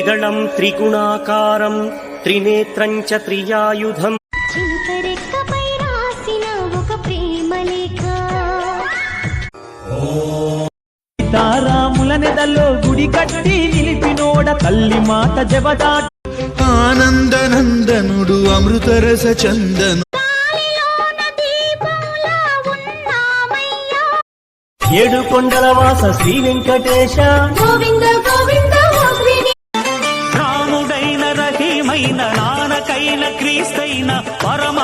త్రిదళం త్రిగుణాకారం త్రినేత్రం చ త్రియాయుధం. చింతరెక్కపై రాసిన ఒక ప్రేమలేఖ. సీతారాముల నెదల్లో గుడి కట్టి నిలిపినోడ తల్లి మాట జవదాట. ఆనందనందనుడు అమృతరస చందను. ఏడు కొండల వాస శ్రీ వెంకటేశ. గోవింద గోవింద రాముడైన రహీమైన నానకైన క్రీస్తైన పరమ